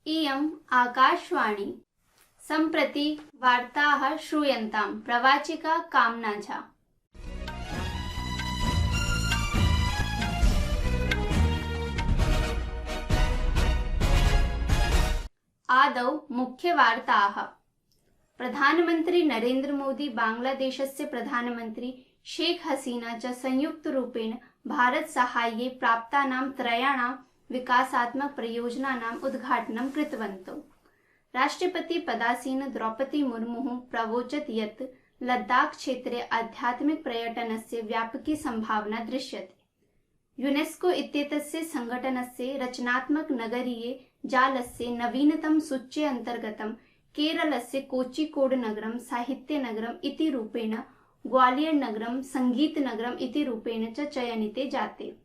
इयम् आकाशवाणी सम्प्रति वार्ताः श्रूयन्तां प्रवाचिका कामना झा। आदौ मुख्यवार्ताः। प्रधानमन्त्री नरेन्द्र मोदी बांग्लादेशस्य प्रधानमन्त्री शेख हसीना च संयुक्तरूपेण भारतसाहाय्ये प्राप्तानां त्रयाणां विकासात्मक परियोजनानाम् उद्घाटनं कृतवन्तौ। राष्ट्रपति पदासीन द्रौपदी मुर्मुः प्रवोचत् यत् लद्दाख क्षेत्रे आध्यात्मिक पर्यटनस्य व्यापकी संभावना दृश्यते। यूनेस्को इत्येतस्य संघटनस्य रचनात्मक नगरीय जालस्य नवीनतम सूच्यै अन्तर्गतं केरलस्य कोचिकोड-नगरं साहित्यनगरम् इति रूपेण, ग्वालियर-नगरं सङ्गीतनगरम् इति रूपेण च चयनिते जाते।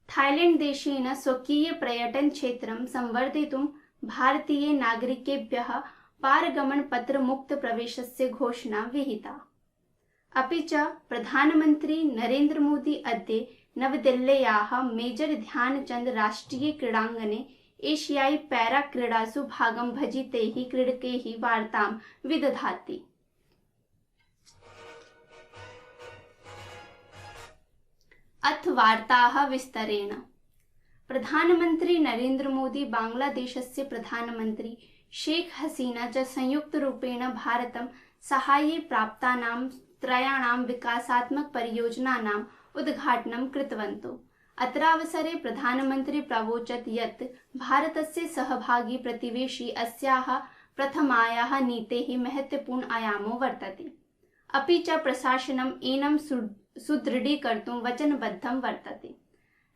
थाईलैंड देशेन स्वकीय पर्यटन क्षेत्रं संवर्धयितुं भारतीय नागरिकेभ्यः पारगमन पत्र मुक्त प्रवेशस्य घोषणा विहिता। अपि च प्रधानमन्त्री नरेन्द्र मोदी अद्य नवदिल्ल्याः मेजर ध्यानचंद राष्ट्रीय क्रीडाङ्गणे एशियाई पैरा क्रीडासु भागं भजितैः क्रीडकैः वार्तां विदधाति। अथ वार्ताः विस्तरेण। प्रधानमन्त्री नरेन्द्र मोदी बांग्लादेशस्य प्रधानमन्त्री शेख हसीना च संयुक्तरूपेण भारतं साहाय्ये प्राप्तानां त्रयाणां विकासात्मक परियोजनानाम् उद्घाटनं कृतवन्तौ। अत्रावसरे प्रधानमन्त्री प्रावोचत् यत् भारतस्य सहभागी प्रतिवेशी अस्याः प्रथमायाः नीतेः महत्वपूर्ण आयामो वर्तते। अपि च प्रशासनम् एनं सुदृढीकर्तुं वचनबद्धं वर्तते।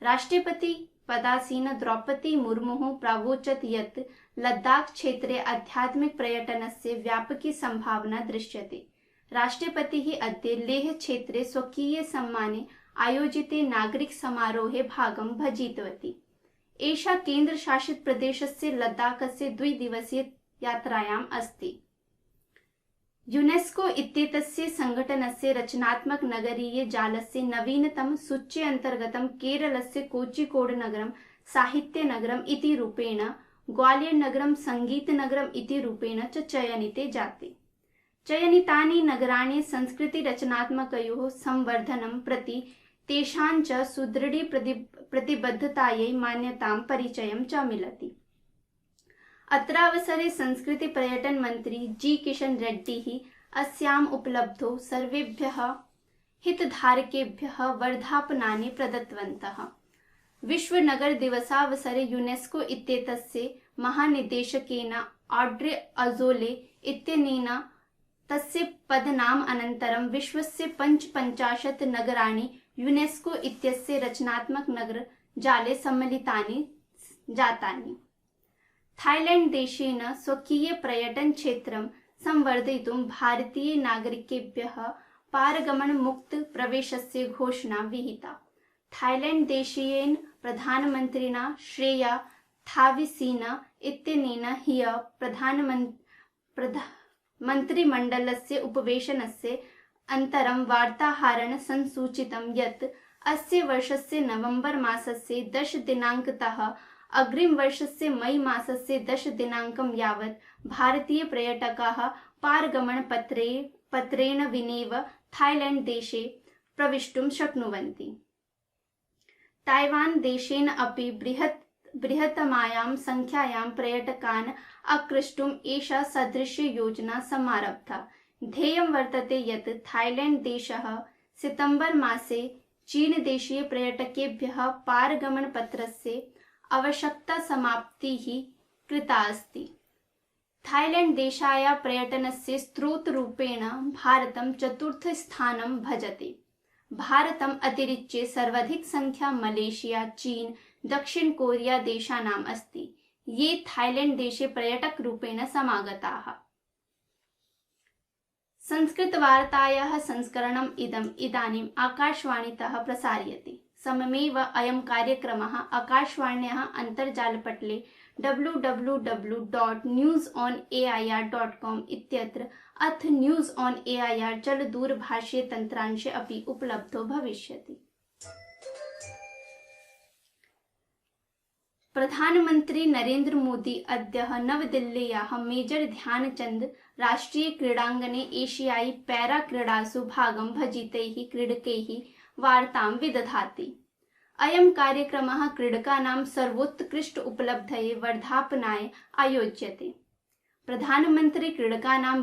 राष्ट्रपति पदासीन द्रौपदी मुर्मुः प्रावोचत् यत् लद्दाख क्षेत्रे आध्यात्मिक पर्यटनस्य व्यापकी संभावना दृश्यते। राष्ट्रपतिः अद्य लेह क्षेत्रे स्वकीय सम्माने आयोजिते नागरिक समारोहे भागं भजितवती। एषा केन्द्रशासित प्रदेशस्य लद्दाखस्य 2 दिवसीय यात्रायाम् अस्ति। यूनेस्को इत्येतस्य संघटनस्य रचनात्मक नगरीय जालस्य नवीनतम सूच्यै अन्तर्गतं केरलस्य कोचिकोड-नगरं साहित्यनगरम् इति रूपेण, ग्वालियर-नगरं सङ्गीतनगरम् इति रूपेण च चयनिते जाते। चयनितानि नगराणि संस्कृतिरचनात्मकयोः संवर्धनं प्रति तेषां च सुदृढी प्रतिबद्धतायै मान्यतां परिचयं च मिलति। अत्रावसरे संस्कृति पर्यटन मंत्री जी किशन रेड्डी अस्याम् उपलब्धौ सर्वेभ्यः हितधारकेभ्यः वर्धापनानि प्रदत्तवन्तः। विश्व नगर दिवसावसरे यूनेस्को इत्येतस्य महानिदेशकेन ऑड्रे अजोले इत्यनेन तस्य पदनाम् अनन्तरं विश्वस्य 55 नगराणि यूनेस्को इत्यस्य रचनात्मक नगर जाले सम्मिलितानि जातानि। थाईलैंड देशेन स्वकीय पर्यटन क्षेत्रं संवर्धयितुं भारतीय नागरिकेभ्यः पारगमन मुक्त प्रवेशस्य घोषणा विहिता। थाईलैंड देशीयेन प्रधानमन्त्रिणा श्रेया थाविसीन इत्यनेन ह्यः मन्त्रिमण्डलस्य उपवेशनस्य अनन्तरं वार्ताहरेण संसूचितं यत् अस्य वर्षस्य नवम्बर मासस्य 10 दिनाङ्कतः अग्रिम वर्षस्य मई मासस्य 10 दिनाङ्कं यावत् भारतीय पर्यटकाः पारगमन पत्रेण विनैव थाईलैंड देशे प्रविष्टुं शक्नुवन्ति। ताइवान देशेन अपि बृहत्तमायां संख्यायां पर्यटकान् आकृष्टुम् एषा सदृशी योजना समारब्धा। ध्येयं वर्तते यत् थाईलैंड देशः सितंबर मासे चीन देशीय पर्यटकेभ्यः पारगमन पत्रस्य आवश्यकता समाप्तिः कृता अस्ति। थाईलैंड देशाय पर्यटनस्य स्रोतरूपेण भारतं 4th स्थानं भजते। भारतम् अतिरिच्य सर्वाधिक संख्या मलेशिया, चीन, दक्षिण कोरिया देशानाम् अस्ति, ये थाईलैंड देशे पर्यटकरूपेण समागताः। संस्कृतवार्तायाः संस्करणम् इदानीम् आकाशवाणीतः प्रसार्यते। सममेव अयं कार्यक्रमः आकाशवाण्याः अन्तर्जालपटले www.newsonair.com इत्यत्र अथ न्यूज़ ऑन एआईआर चलदूरभाषीय तन्त्रांशे अपि उपलब्धो भविष्यति। प्रधानमन्त्री नरेन्द्र मोदी अद्य नवदिल्ल्याः मेजर ध्यानचन्द राष्ट्रीय क्रीडाङ्गणे एशियाई पैरा क्रीडासु भागं भजितैः क्रीडकैः वार्तां विदधाति। अयं कार्यक्रमः क्रीडकानां सर्वोत्कृष्ट उपलब्धये वर्धापनाय आयोज्यते। प्रधानमन्त्री क्रीडकानां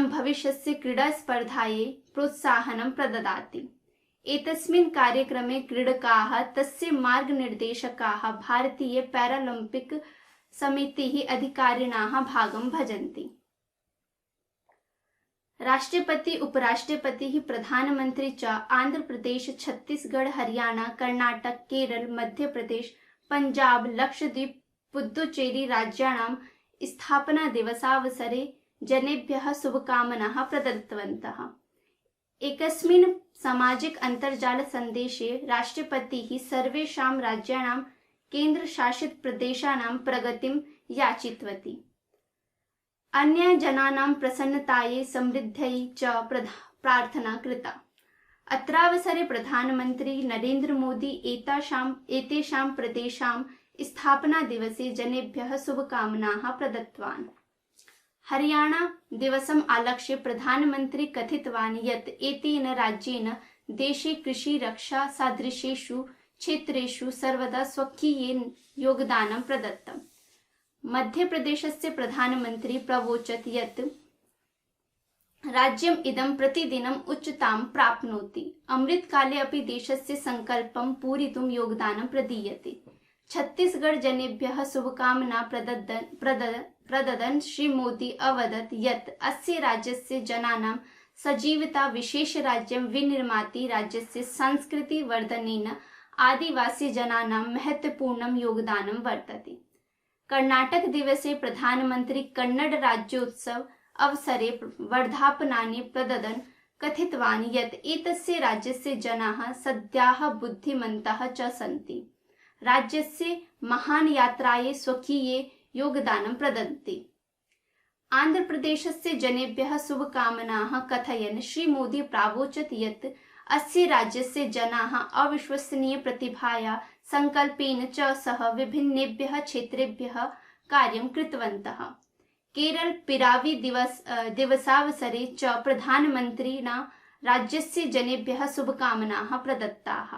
भविष्यस्य क्रीडास्पर्धायै प्रोत्साहनं प्रददाति। एतस्मिन् कार्यक्रमे क्रीडकाः तस्य मार्गनिर्देशकाः भारतीय पैरालम्पिक समितिः अधिकारिणाः भागं भजन्ति। राष्ट्रपति उपराष्ट्रपतिः प्रधानमन्त्री च आंध्र प्रदेश छत्तीसगढ़ हरियाणा कर्नाटक केरल मध्य प्रदेश पंजाब लक्षद्वीप पुदुचेरी राज्याणां स्थापना दिवसावसरे जनेभ्यः शुभकामनाः प्रदत्तवन्तः। एकस्मिन् सामाजिक अंतर्जाल संदेशे राष्ट्रपतिः सर्वेषां राज्याणां केन्द्रशासित प्रदेशानां प्रगतिं याचितवती। अन्य जनानां प्रसन्नतायै समृद्ध्यै च प्रार्थना कृता। अत्रावसरे प्रधानमन्त्री नरेन्द्र मोदी एतेषां प्रदेशां स्थापना दिवसे जनेभ्यः शुभकामनाः प्रदत्तवान्। हरियाणा दिवसम् आलक्ष्य प्रधानमन्त्री कथितवान् यत् एतेन राज्येन देशे कृषि रक्षा सादृशेषु क्षेत्रेषु सर्वदा स्वकीयेन योगदानं प्रदत्तम्। मध्यप्रदेशस्य प्रधानमन्त्री प्रवोचत् यत् राज्यम् इदं प्रतिदिनम् उच्चतां प्राप्नोति। अमृतकाले अपि देशस्य संकल्पं पूरितुं योगदानं प्रदीयते। छत्तीसगढ़ जनेभ्यः शुभकामना प्रददन् श्री मोदी अवदत् यत् अस्य राज्यस्य जनानां सजीवता विशेषराज्यं विनिर्माति राज्यस्य संस्कृतिवर्धनेन आदिवासी जनानां महत्वपूर्णं योगदानं वर्तते। कर्नाटक दिवसे प्रधानमन्त्री कन्नड राज्योत्सव अवसरे वर्धापनानि प्रददन् कथितवान् यत् एतस्य राज्यस्य जनाः सद्याः बुद्धिमन्तः च सन्ति। राज्यस्य महान यात्रायै स्वकीये योगदानं प्रदन्ति। आंध्र प्रदेशस्य जनेभ्यः शुभकामनाः कथयन् श्री मोदी प्रावोचत् यत् अस्य राज्यस्य जनाः अविश्वसनीय प्रतिभाया संकल्पेन च सह विभिन्नेभ्यः क्षेत्रेभ्यः कार्यं कृतवन्तः। केरल पिरावि दिवसावसरे च प्रधानमन्त्रिणा राज्यस्य जनेभ्यः शुभकामनाः प्रदत्ताः।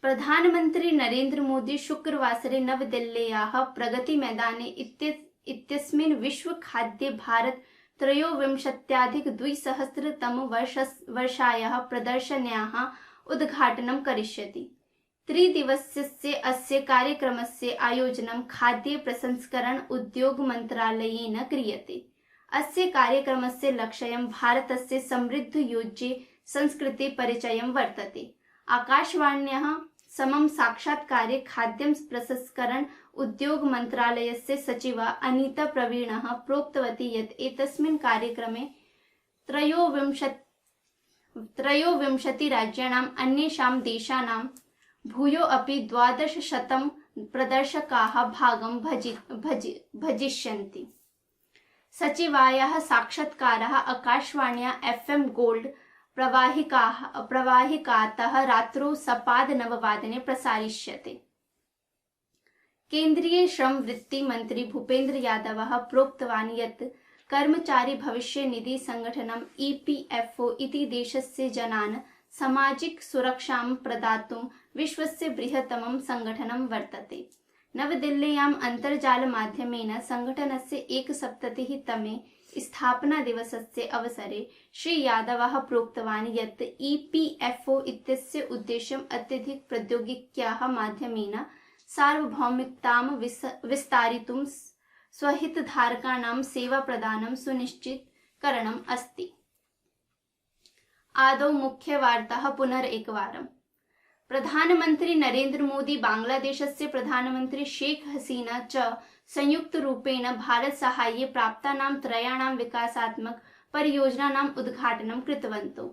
प्रधानमन्त्री नरेन्द्र मोदी शुक्रवासरे नवदिल्ल्याः प्रगति मैदाने इत्यस्मिन् विश्व खाद्य भारत त्रयोविंशत्याधिक-2000 प्रदर्शन्याः उद्घाटनं करिष्यति। त्रिदिवसीयस्य अस्य कार्यक्रमस्य आयोजनं खाद्य प्रसंस्करण उद्योग मन्त्रालयेन क्रियते। अस्य कार्यक्रमस्य लक्ष्यं भारतस्य समृद्ध योज्ये संस्कृते परिचयं वर्तते। आकाशवाण्याः समं साक्षात्कारे खाद्य प्रसंस्करण उद्योग मन्त्रालयस्य सचिवा अनीता प्रवीणः प्रोक्तवती यत् एतस्मिन् कार्यक्रमे 23 राज्याणाम् अन्येषां देशानां भूयो अपि 1200 प्रदर्शकाः भागं भजिष्यन्ति। सचिवायाः साक्षात्कारः आकाशवाण्या FM गोल्ड प्रवाहिकातः रात्रौ 9:15 प्रसारिष्यते। केन्द्रीय श्रम वृत्ति मंत्री भूपेन्द्र यादवः प्रोक्तवान् यत् कर्मचारी भविष्य निधि संगठनम् EPFO इति देशस्य जनान् सामाजिक सुरक्षां प्रदातुं विश्वस्य बृहत्तमं संगठनं वर्तते। नवदिल्ल्याम् अन्तर्जालमाध्यमेन संगठनस्य 170तमे स्थापना दिवसस्य अवसरे श्री यादवः प्रोक्तवान् यत् EPFO इत्यस्य उद्देश्यम् अत्यधिक प्रौद्योगिक्याः माध्यमेन सार्वभौमिकतां विस्तारितुं स्वहितधारकाणां सेवाप्रदानं सुनिश्चितकरणम् अस्ति। आदौ मुख्यवार्ताः पुनरेकवारम्। प्रधानमन्त्री नरेन्द्र मोदी बांग्लादेशस्य प्रधानमन्त्री शेख हसीना च संयुक्तरूपेण भारतसाहाय्ये प्राप्तानां त्रयाणां विकासात्मक परियोजनानाम् उद्घाटनं कृतवन्तौ।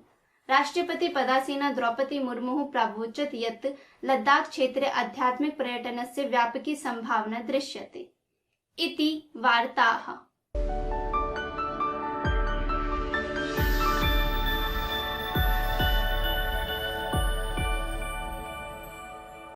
राष्ट्रपति पदासीना द्रौपदी मुर्मुः प्रावोचत् यत् लद्दाख क्षेत्रे आध्यात्मिक पर्यटनस्य व्यापकी संभावना दृश्यते। इति वार्ताः।